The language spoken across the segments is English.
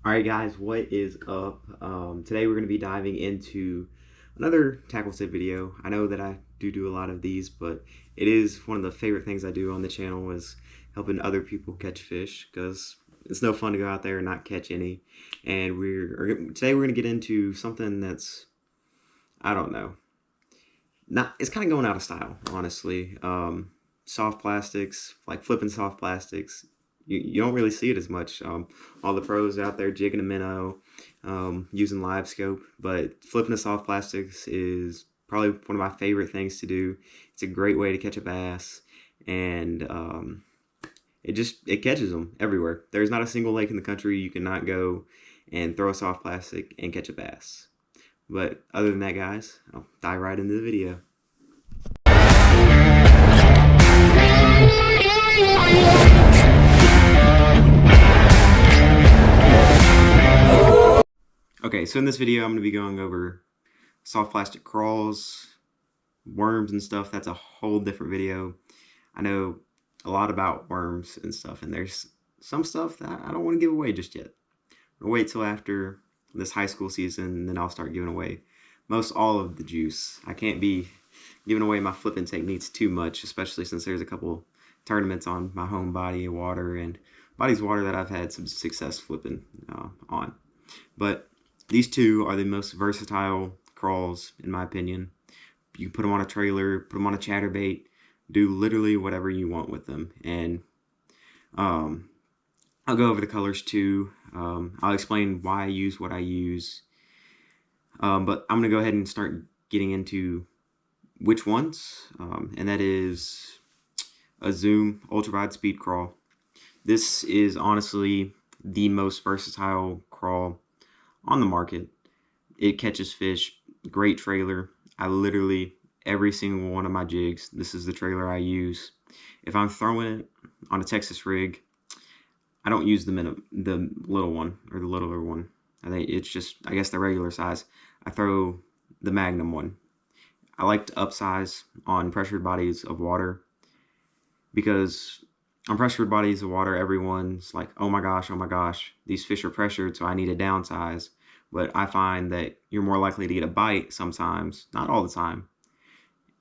Alright guys, what is up? Today we're going to be diving into another tackle tip video. I know that I do a lot of these, but it is one of the favorite things I do on the channel is helping other people catch fish, because it's no fun to go out there and not catch any. And today we're going to get into something that's, I don't know, it's kind of going out of style, honestly. Soft plastics, like flipping soft plastics. You don't really see it as much. All the pros out there jigging a minnow, using live scope, but flipping the soft plastics is probably one of my favorite things to do. It's a great way to catch a bass, and it catches them everywhere. There's not a single lake in the country you cannot go and throw a soft plastic and catch a bass. But other than that, guys, I'll dive right into the video. Okay, so in this video, I'm going to be going over soft plastic crawls, worms and stuff. That's a whole different video. I know a lot about worms and stuff, and there's some stuff that I don't want to give away just yet. I'll wait till after this high school season, and then I'll start giving away most all of the juice. I can't be giving away my flipping techniques too much, especially since there's a couple tournaments on my home body of water and bodies of water that I've had some success flipping on. But these two are the most versatile crawls, in my opinion. You can put them on a trailer, put them on a chatterbait, do literally whatever you want with them. And I'll go over the colors too. I'll explain why I use what I use. But I'm going to go ahead and start getting into which ones. And that is a Zoom ultra-wide speed crawl. This is honestly the most versatile crawl on the market. It catches fish, great trailer. I literally, every single one of my jigs, this is the trailer I use. If I'm throwing it on a Texas rig, I don't use the little one or the littler one. I think it's just, I guess, the regular size. I throw the Magnum one. I like to upsize on pressured bodies of water, because on pressured bodies of water, everyone's like, oh my gosh, these fish are pressured, so I need to downsize. But I find that you're more likely to get a bite sometimes, not all the time,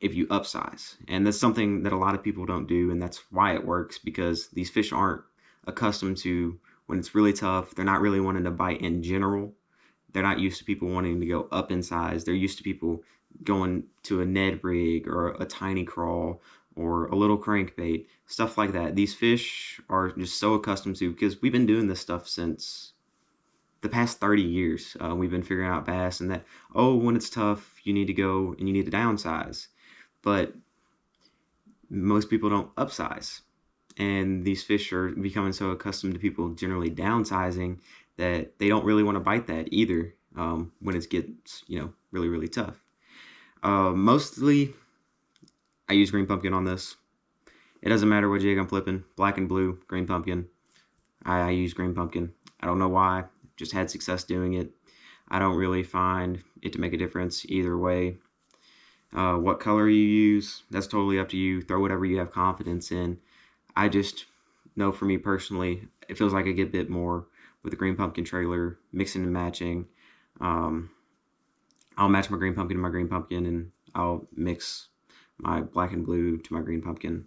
if you upsize. And that's something that a lot of people don't do, and that's why it works, because these fish aren't accustomed to, when it's really tough, they're not really wanting to bite in general. They're not used to people wanting to go up in size. They're used to people going to a Ned rig or a tiny crawl or a little crankbait, stuff like that. These fish are just so accustomed to, because we've been doing this stuff since the past 30 years. We've been figuring out bass, and that, oh, when it's tough, you need to go and you need to downsize. But most people don't upsize. And these fish are becoming so accustomed to people generally downsizing that they don't really want to bite that either, when it gets, really, really tough. Mostly, I use green pumpkin on this. It doesn't matter what jig I'm flipping, black and blue, green pumpkin. I use green pumpkin. I don't know why, just had success doing it. I don't really find it to make a difference either way. What color you use, that's totally up to you. Throw whatever you have confidence in. I just know, for me personally, it feels like I get a bit more with the green pumpkin trailer, mixing and matching. I'll match my green pumpkin to my green pumpkin, and I'll mix my black and blue to my green pumpkin.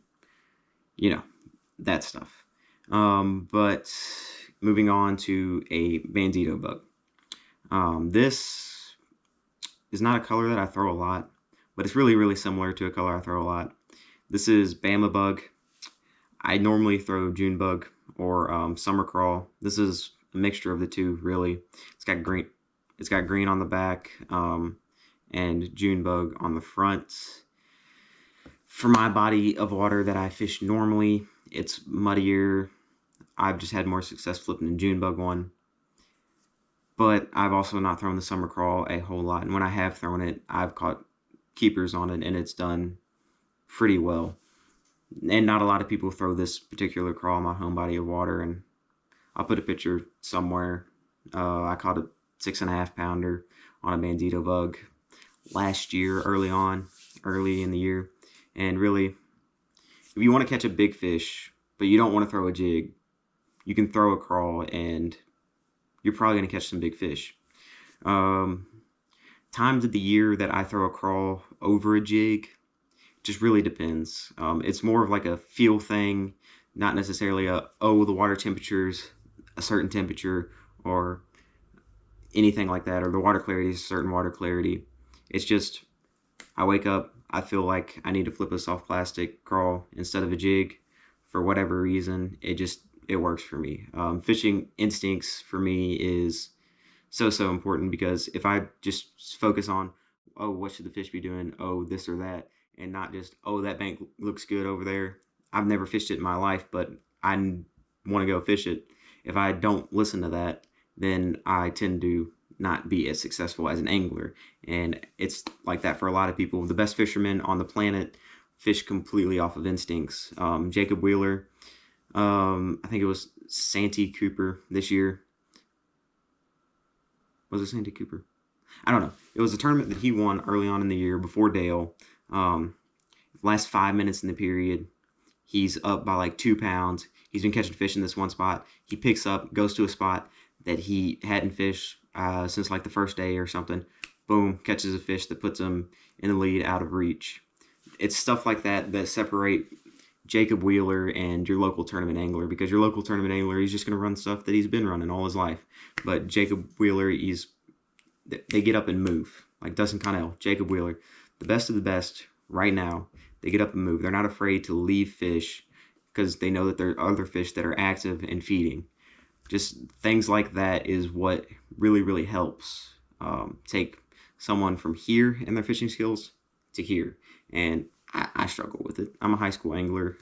That stuff. But moving on to a Bandido Bug. This is not a color that I throw a lot, but it's really, really similar to a color I throw a lot. This is Bama Bug. I normally throw June Bug or Summer Craw. This is a mixture of the two, really. It's got green on the back, and June Bug on the front. For my body of water that I fish normally, it's muddier. I've just had more success flipping the June Bug one. But I've also not thrown the Summer Craw a whole lot. And when I have thrown it, I've caught keepers on it, and it's done pretty well. And not a lot of people throw this particular crawl on my home body of water, and I'll put a picture somewhere. I caught a 6.5 pounder on a Bandido Bug last year, early in the year. And really, if you want to catch a big fish, but you don't want to throw a jig, you can throw a crawl and you're probably going to catch some big fish. Um, Times of the year that I throw a crawl over a jig just really depends. It's more of like a feel thing, not necessarily the water temperature's a certain temperature or anything like that, or the water clarity is a certain water clarity. It's just I wake up, I feel like I need to flip a soft plastic crawl instead of a jig for whatever reason. It works for me. Fishing instincts for me is so important, because if I just focus on, oh, what should the fish be doing, oh, this or that, and not just, oh, that bank looks good over there. I've never fished it in my life, but I want to go fish it. If I don't listen to that, then I tend to not be as successful as an angler. And it's like that for a lot of people. The best fishermen on the planet fish completely off of instincts. Jacob Wheeler, I think it was Santee Cooper this year. Was it Santee Cooper? I don't know. It was a tournament that he won early on in the year before Dale. Last 5 minutes in the period, he's up by like 2 pounds. He's been catching fish in this one spot. He picks up, goes to a spot that he hadn't fished since like the first day or something. Boom, catches a fish that puts him in the lead out of reach. It's stuff like that that separate Jacob Wheeler and your local tournament angler, because your local tournament angler, he's just going to run stuff that he's been running all his life. But Jacob Wheeler, they get up and move. Like Dustin Connell, Jacob Wheeler, the best of the best right now. They get up and move. They're not afraid to leave fish because they know that there are other fish that are active and feeding. Just things like that is what really helps take someone from here and their fishing skills to here. And I struggle with it. I'm a high school angler.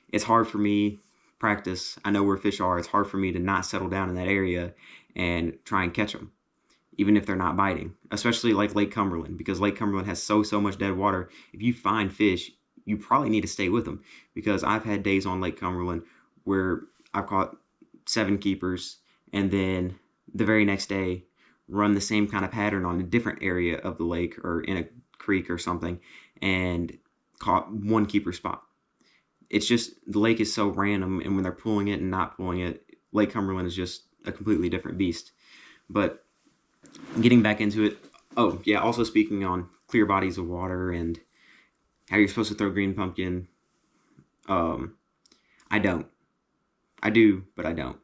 It's hard for me practice. I know where fish are. It's hard for me to not settle down in that area and try and catch them, even if they're not biting. Especially like Lake Cumberland, because Lake Cumberland has so much dead water. If you find fish, you probably need to stay with them, because I've had days on Lake Cumberland where I've caught 7 keepers, and then the very next day run the same kind of pattern on a different area of the lake or in a creek or something, and caught 1 keeper spot. It's just, the lake is so random, and when they're pulling it and not pulling it, Lake Cumberland is just a completely different beast. But getting back into it, oh yeah, also speaking on clear bodies of water and how you're supposed to throw green pumpkin, I don't. I do, but I don't.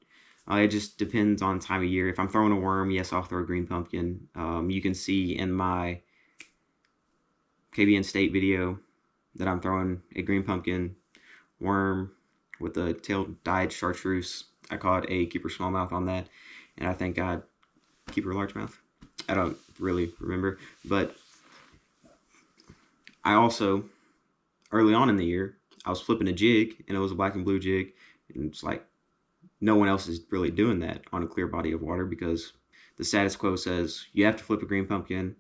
It just depends on time of year. If I'm throwing a worm, yes, I'll throw a green pumpkin. You can see in my KBN State video that I'm throwing a green pumpkin worm with a tail-dyed chartreuse. I caught a keeper smallmouth on that, and I think I keeper largemouth. I don't really remember, but I also, early on in the year, I was flipping a jig, and it was a black and blue jig, and it's like, no one else is really doing that on a clear body of water, because the status quo says you have to flip a green pumpkin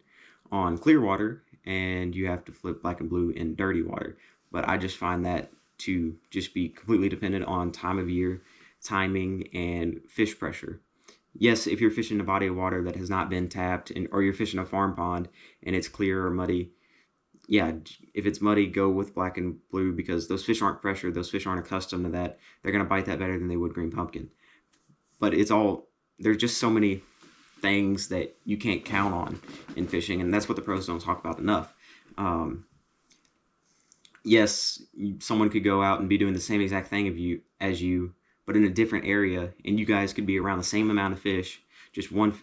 on clear water and you have to flip black and blue in dirty water. But I just find that to just be completely dependent on time of year, timing, and fish pressure. Yes, if you're fishing a body of water that has not been tapped, or you're fishing a farm pond and it's clear or muddy, yeah, if it's muddy, go with black and blue, because those fish aren't pressured. Those fish aren't accustomed to that. They're going to bite that better than they would green pumpkin. But there's just so many things that you can't count on in fishing, and that's what the pros don't talk about enough. Yes, someone could go out and be doing the same exact thing as you, but in a different area, and you guys could be around the same amount of fish. Just one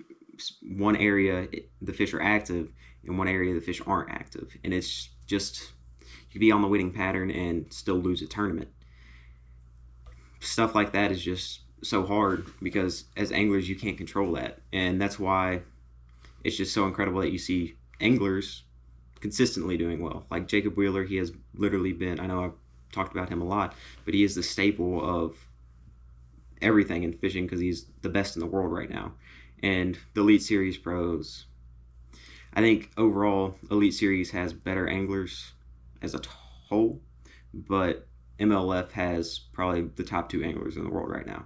area, the fish are active, in one area the fish aren't active, and it's just, you could be on the winning pattern and still lose a tournament. Stuff like that is just so hard, because as anglers you can't control that, and that's why it's just so incredible that you see anglers consistently doing well. Like Jacob Wheeler, he has literally been, I know I've talked about him a lot, but he is the staple of everything in fishing, because he's the best in the world right now. And the Elite Series pros, I think overall Elite Series has better anglers as a whole, but MLF has probably the top 2 anglers in the world right now.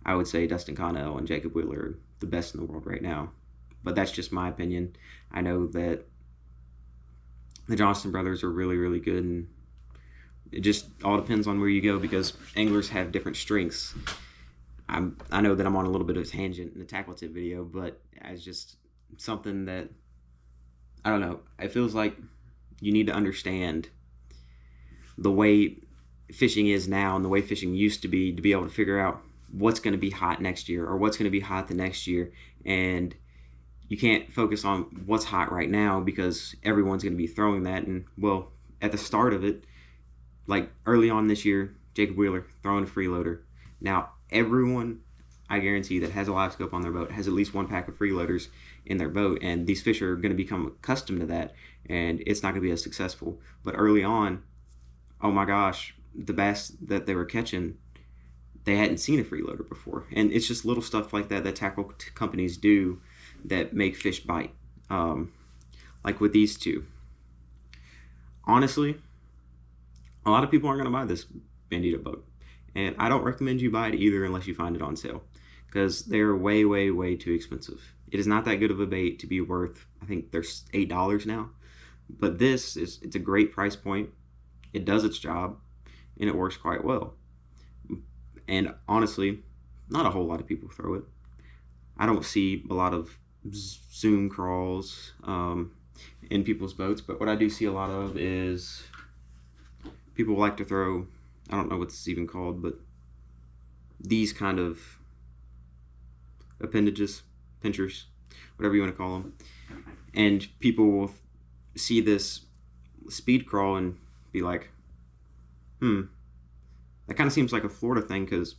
I would say Dustin Connell and Jacob Wheeler are the best in the world right now, but that's just my opinion. I know that the Johnston brothers are really good, and it just all depends on where you go, because anglers have different strengths. I know that I'm on a little bit of a tangent in the tackle tip video, but as just something that I don't know. It feels like you need to understand the way fishing is now and the way fishing used to be able to figure out what's going to be hot next year or what's going to be hot the next year. And you can't focus on what's hot right now because everyone's going to be throwing that. And well, at the start of it, like early on this year, Jacob Wheeler throwing a freeloader. Now, everyone, I guarantee, that has a live scope on their boat has at least one pack of freeloaders in their boat, and these fish are going to become accustomed to that, and it's not going to be as successful. But early on, oh my gosh, the bass that they were catching, they hadn't seen a freeloader before, and it's just little stuff like that that tackle companies do that make fish bite. Like with these two, honestly, a lot of people aren't going to buy this Bandido Bug, and I don't recommend you buy it either unless you find it on sale, because they're way, way, way too expensive. It is not that good of a bait to be worth, I think they're $8 now, but it's a great price point. It does its job, and it works quite well. And honestly, not a whole lot of people throw it. I don't see a lot of Zoom crawls in people's boats, but what I do see a lot of is people like to throw, I don't know what this is even called, but these kind of appendages, pinchers, whatever you want to call them. And people will see this speed crawl and be like, that kind of seems like a Florida thing, because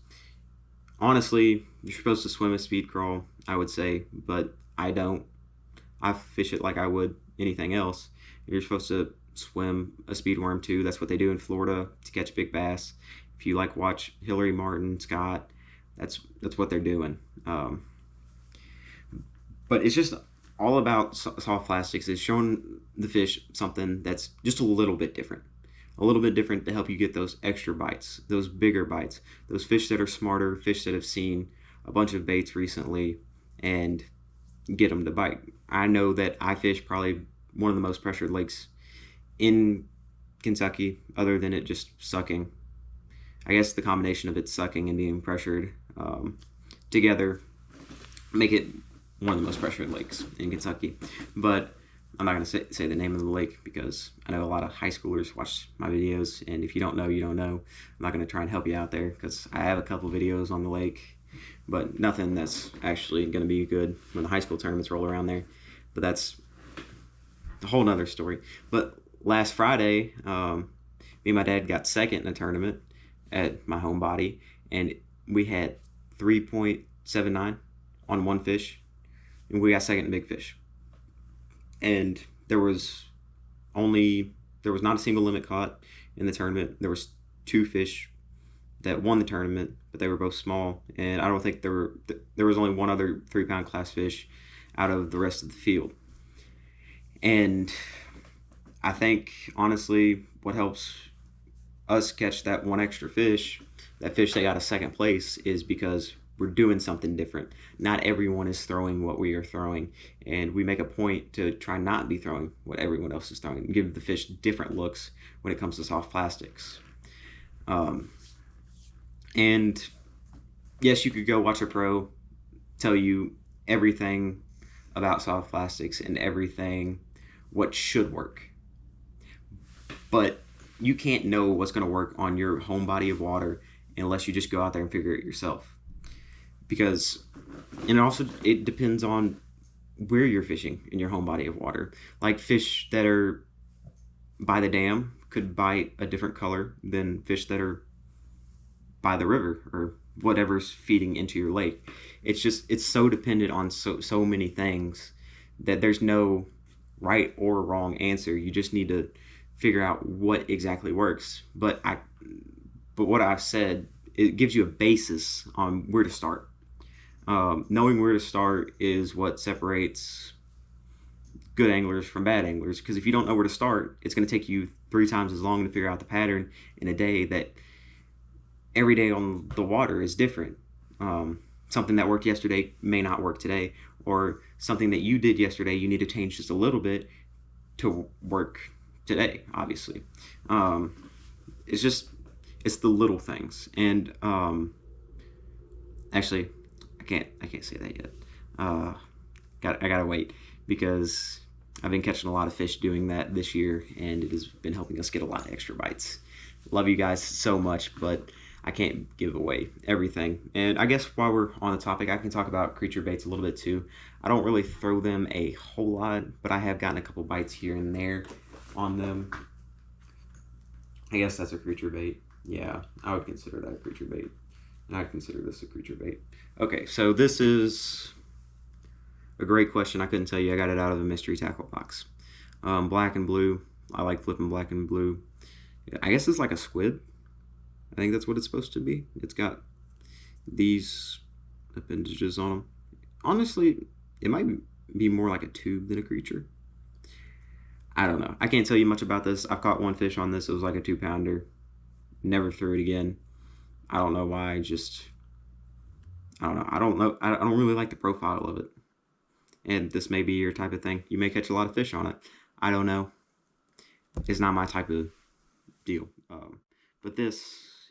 honestly, you're supposed to swim a speed crawl, I would say, but I don't. I fish it like I would anything else. You're supposed to swim a speed worm too. That's what they do in Florida to catch big bass. If you like watch Hillary Martin, Scott, that's what they're doing. But it's just all about soft plastics. It's showing the fish something that's just a little bit different. A little bit different to help you get those extra bites, those bigger bites, those fish that are smarter, fish that have seen a bunch of baits recently and get them to bite. I know that I fish probably one of the most pressured lakes in Kentucky, other than it just sucking. I guess the combination of it sucking and being pressured together make it one of the most pressured lakes in Kentucky. But I'm not going to say the name of the lake, because I know a lot of high schoolers watch my videos, and if you don't know, you don't know. I'm not going to try and help you out there, because I have a couple videos on the lake, but nothing that's actually going to be good when the high school tournaments roll around there. But that's a whole nother story. But last Friday, me and my dad got second in a tournament at my home body, and we had 3.79 on one fish, and we got second in big fish. And there was not a single limit caught in the tournament. There was two fish that won the tournament, but they were both small, and I don't think there was only one other 3-pound class fish out of the rest of the field. And I think, honestly, what helps us catch that one extra fish, that fish that got a second place, is because we're doing something different. Not everyone is throwing what we are throwing, and we make a point to try not be throwing what everyone else is throwing, and give the fish different looks when it comes to soft plastics. And yes, you could go watch a pro tell you everything about soft plastics and everything what should work, but you can't know what's going to work on your home body of water unless you just go out there and figure it yourself. Because, and also it depends on where you're fishing in your home body of water. Like fish that are by the dam could bite a different color than fish that are by the river or whatever's feeding into your lake. It's so dependent on so many things that there's no right or wrong answer. You just need to figure out what exactly works. But what I've said, it gives you a basis on where to start. Knowing where to start is what separates good anglers from bad anglers, because if you don't know where to start, it's going to take you 3 times as long to figure out the pattern in a day that every day on the water is different. Something that worked yesterday may not work today, or something that you did yesterday you need to change just a little bit to work today, obviously. It's the little things. And Actually, I can't say that yet. Uh, I gotta wait because I've been catching a lot of fish doing that this year, and it has been helping us get a lot of extra bites. Love you guys so much, but I can't give away everything. And I guess while we're on the topic, I can talk about creature baits a little bit too. I don't really throw them a whole lot, but I have gotten a couple bites here and there on them. I guess that's a creature bait. Yeah, I would consider that a creature bait. And I consider this a creature bait. Okay, so this is a great question. I couldn't tell you. I got it out of a mystery tackle box. Black and blue. I like flipping black and blue. I guess it's like a squid. I think that's what it's supposed to be. It's got these appendages on them. Honestly, it might be more like a tube than a creature. I don't know. I can't tell you much about this. I've caught one fish on this. It was like a 2-pounder. Never threw it again. I don't know why. Just, I don't know. I don't know. I don't really like the profile of it. And this may be your type of thing. You may catch a lot of fish on it. I don't know. It's not my type of deal. But this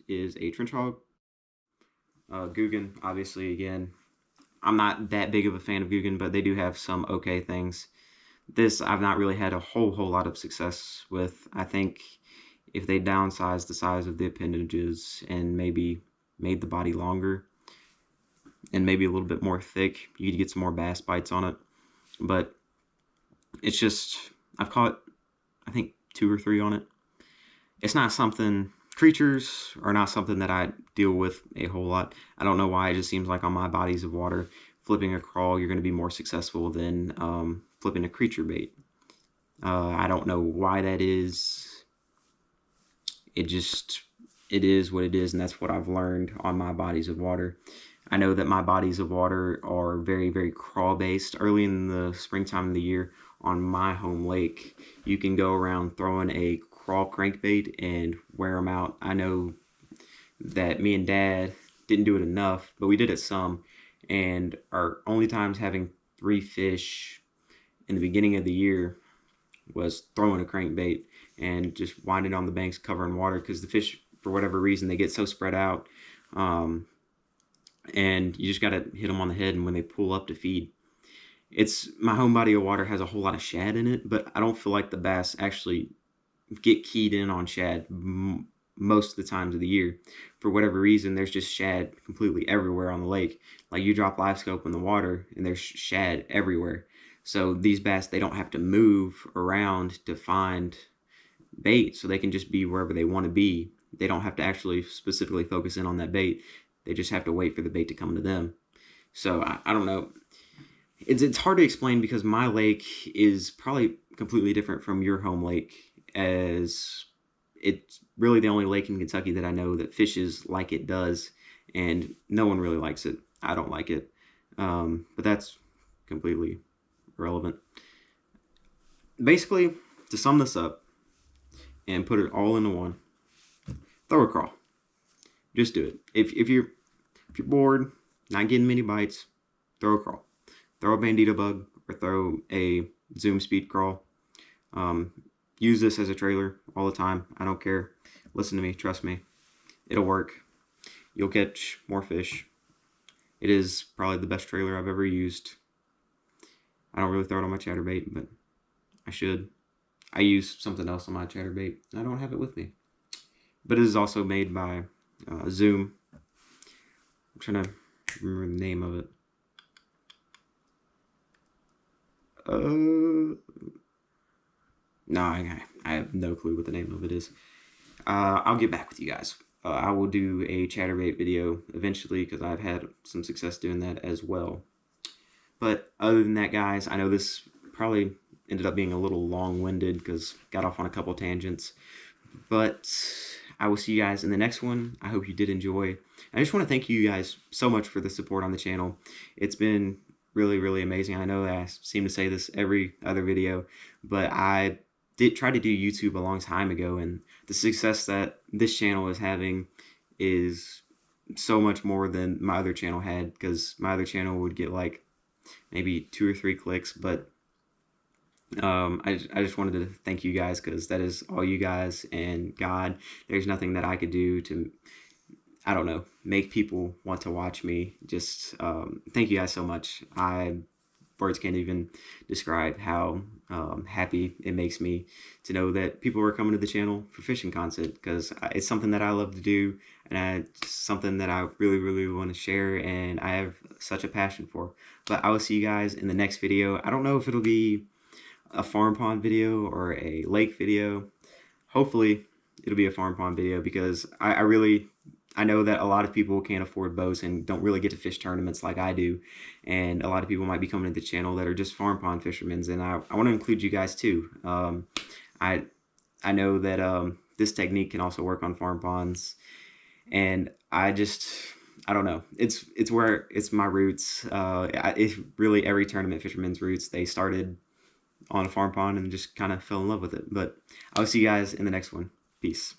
is a trench hog. Guggen, obviously, again, I'm not that big of a fan of Guggen, but they do have some okay things. This I've not really had a whole lot of success with. I think if they downsized the size of the appendages and maybe made the body longer and maybe a little bit more thick, you could get some more bass bites on it. But it's just, I've caught, I think, 2 or 3 on it. It's not something, creatures are not something that I deal with a whole lot. I don't know why. It just seems like on my bodies of water, flipping a crawl, you're going to be more successful than flipping a creature bait. I don't know why that is. It is what it is, and that's what I've learned on my bodies of water. I know that my bodies of water are very crawl based. Early in the springtime of the year on my home lake, you can go around throwing a crawl crankbait and wear them out. I know that me and Dad didn't do it enough, but we did it some, and our only times having 3 fish in the beginning of the year was throwing a crankbait and just winding on the banks covering water, because the fish, for whatever reason, they get so spread out, and you just got to hit them on the head. And when they pull up to feed, it's, my home body of water has a whole lot of shad in it, but I don't feel like the bass actually get keyed in on shad most of the times of the year. For whatever reason, there's just shad completely everywhere on the lake. Like, you drop live scope in the water and there's shad everywhere. So these bass, they don't have to move around to find bait, so they can just be wherever they want to be. They don't have to actually specifically focus in on that bait. They just have to wait for the bait to come to them. So I don't know. It's hard to explain because my lake is probably completely different from your home lake, as it's really the only lake in Kentucky that I know that fishes like it does, and no one really likes it. I don't like it, but that's completely irrelevant. Basically, to sum this up and put it all into one, throw a crawl. Just do it. If you're bored, not getting many bites, throw a crawl. Throw a Bandido Bug or throw a Zoom Speed Crawl. Use this as a trailer all the time. I don't care. Listen to me. Trust me. It'll work. You'll catch more fish. It is probably the best trailer I've ever used. I don't really throw it on my chatterbait, but I should. I use something else on my chatterbait. I don't have it with me. But it is also made by Zoom. I'm trying to remember the name of it. No, I have no clue what the name of it is. I'll get back with you guys. I will do a chatterbait video eventually, because I've had some success doing that as well. But other than that, guys, I know this probably ended up being a little long-winded because got off on a couple tangents. But I will see you guys in the next one. I hope you did enjoy. I just want to thank you guys so much for the support on the channel. It's been really amazing. I know that I seem to say this every other video, but I did try to do YouTube a long time ago, and the success that this channel is having is so much more than my other channel had, because my other channel would get like maybe 2 or 3 clicks. But I just wanted to thank you guys, because that is all you guys and God. There's nothing that I could do to I don't know, make people want to watch me. Just thank you guys so much. Words can't even describe how happy it makes me to know that people are coming to the channel for fishing content, because it's something that I love to do, and something that I really, really want to share, and I have such a passion for. But I will see you guys in the next video. I don't know if it'll be a farm pond video or a lake video. Hopefully it'll be a farm pond video, because I know that a lot of people can't afford boats and don't really get to fish tournaments like I do, and a lot of people might be coming to the channel that are just farm pond fishermen, and I want to include you guys too. I I know that this technique can also work on farm ponds, and I don't know. It's my roots. It's really every tournament fisherman's roots. They started on a farm pond and just kind of fell in love with it. But I'll see you guys in the next one. Peace.